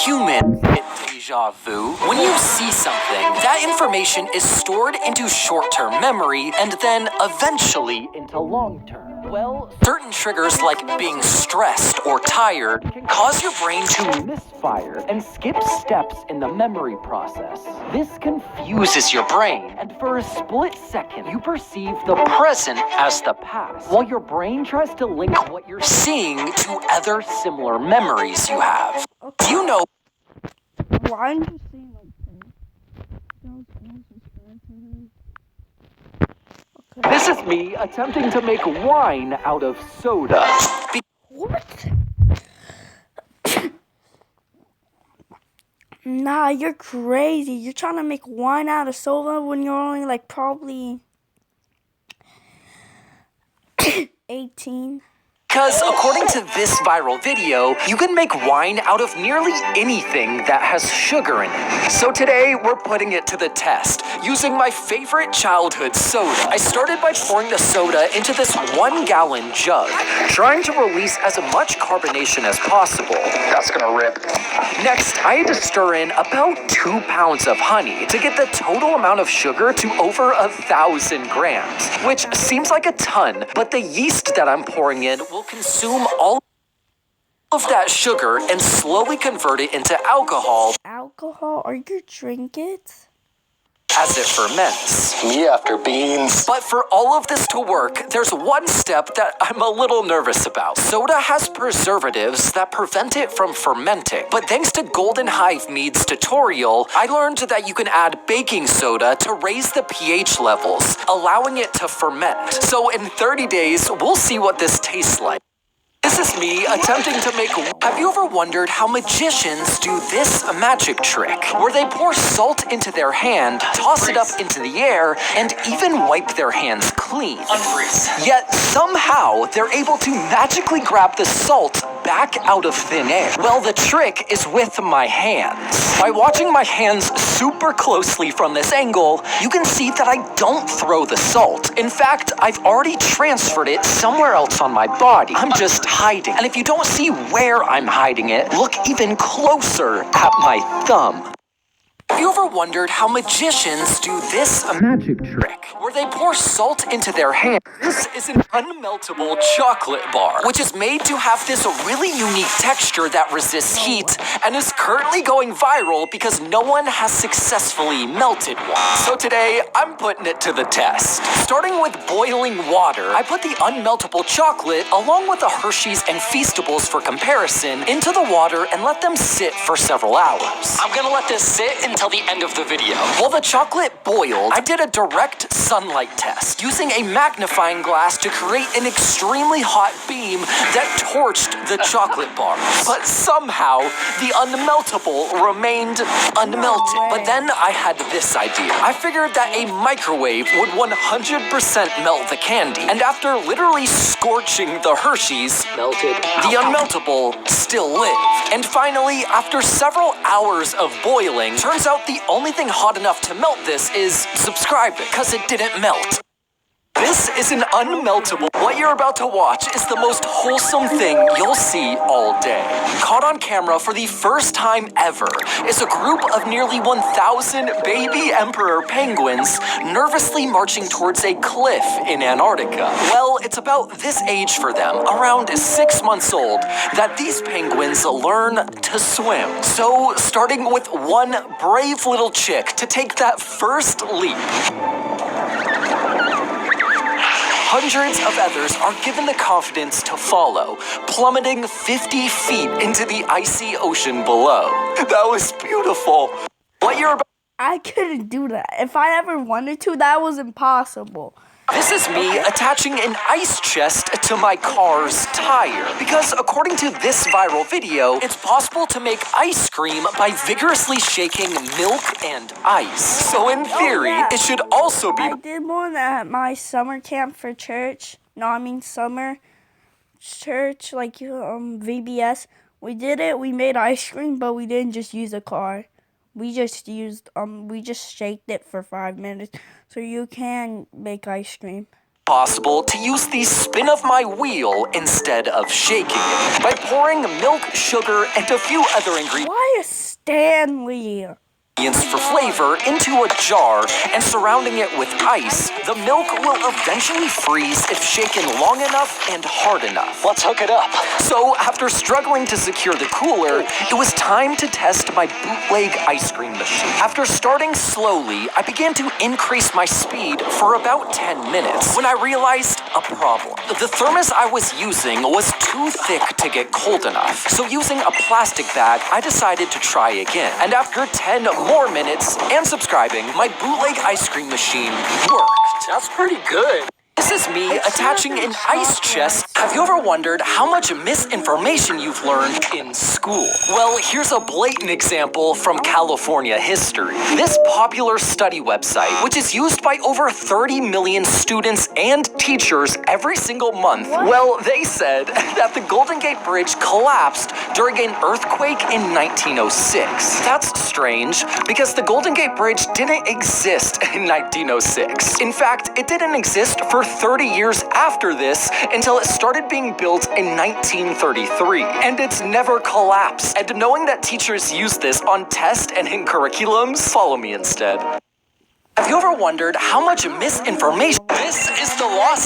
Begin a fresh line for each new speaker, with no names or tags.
humans get deja vu. When you see something, that information is stored into short-term memory and then eventually into long-term. Well, certain triggers like being stressed or tired can cause your brain to misfire and skip steps in the memory process. This confuses your brain, and for a split second, you perceive the present as the past, while your brain tries to link what you're seeing to other similar memories you have.
Okay.
Do you know?
Why aren't you saying like that? Okay.
This is me attempting to make wine out of soda.
What? Nah, you're crazy. You're trying to make wine out of soda when you're only like probably 18.
Because according to this viral video, you can make wine out of nearly anything that has sugar in it. So today, we're putting it to the test, using my favorite childhood soda. I started by pouring the soda into this 1-gallon jug, trying to release as much carbonation as possible.
That's gonna rip.
Next, I had to stir in about 2 pounds of honey to get the total amount of sugar to over 1,000 grams, which seems like a ton, but the yeast that I'm pouring in will consume all of that sugar and slowly convert it into alcohol
Alcohol? Are you drinking it?
as it ferments.
Me after beans.
But for all of this to work, there's one step that I'm a little nervous about. Soda has preservatives that prevent it from fermenting. But thanks to Golden Hive Mead's tutorial, I learned that you can add baking soda to raise the pH levels, allowing it to ferment. So in 30 days, we'll see what this tastes like. This is me attempting to make... Have you ever wondered how magicians do this magic trick? Where they pour salt into their hand, toss it up into the air, and even wipe their hands clean. Unfreeze. Yet somehow they're able to magically grab the salt back out of thin air. Well, the trick is with my hands. By watching my hands super closely from this angle, you can see that I don't throw the salt. In fact, I've already transferred it somewhere else on my body. I'm just hiding. And if you don't see where I'm hiding it, look even closer at my thumb. Have you ever wondered how magicians do this magic trick? Where they pour salt into their hand. This is an unmeltable chocolate bar, which is made to have this really unique texture that resists heat and is currently going viral because no one has successfully melted one. So today, I'm putting it to the test. Starting with boiling water, I put the unmeltable chocolate along with the Hershey's and Feastables for comparison into the water and let them sit for several hours. I'm gonna let this sit until the end of the video. While the chocolate boiled, I did a direct sunlight test using a magnifying glass to create an extremely hot beam that torched the chocolate bars. But somehow, the unmeltable remained unmelted. But then I had this idea. I figured that a microwave would 100% melt the candy. And after literally scorching the Hershey's, the unmeltable still lived. And finally, after several hours of boiling, turns out the only thing hot enough to melt this is subscribe it, because it didn't melt. This is an unmeltable. What you're about to watch is the most wholesome thing you'll see all day. Caught on camera for the first time ever is a group of nearly 1,000 baby emperor penguins nervously marching towards a cliff in Antarctica. Well, it's about this age for them, around 6 months old, that these penguins learn to swim. So, starting with one brave little chick to take that first leap. Hundreds of others are given the confidence to follow, plummeting 50 feet into the icy ocean below. That was beautiful. What you're about...
I couldn't do that. If I ever wanted to, that was impossible.
This is me attaching an ice chest to my car's tire. Because according to this viral video, it's possible to make ice cream by vigorously shaking milk and ice. So in theory, it should also be...
I did one at my summer camp for church. No, I mean summer church, like VBS. We did it. We made ice cream, but we didn't just use a car. We just used, we just shaked it for 5 minutes, so you can make ice cream.
possible to use the spin of my wheel instead of shaking it by pouring milk, sugar, and a few other ingredients
Why is Stanley?
for flavor into a jar and surrounding it with ice. The milk will eventually freeze if shaken long enough and hard enough.
Let's hook it up.
So, after struggling to secure the cooler, it was time to test my bootleg ice cream machine. After starting slowly, I began to increase my speed for about 10 minutes when I realized a problem. The thermos I was using was too thick to get cold enough, so using a plastic bag, I decided to try again. And after 10 more minutes and subscribing, my bootleg ice cream machine worked.
That's pretty good.
This is me attaching an ice chest. Have you ever wondered how much misinformation you've learned in school? Well, here's a blatant example from California history. This popular study website, which is used by over 30 million students and teachers every single month, well, they said that the Golden Gate Bridge collapsed during an earthquake in 1906. That's strange, because the Golden Gate Bridge didn't exist in 1906. In fact, it didn't exist for 30 years after this until it started being built in 1933, and it's never collapsed. And knowing that teachers use this on tests and in curriculums, follow me instead. Have you ever wondered how much misinformation? This is the Los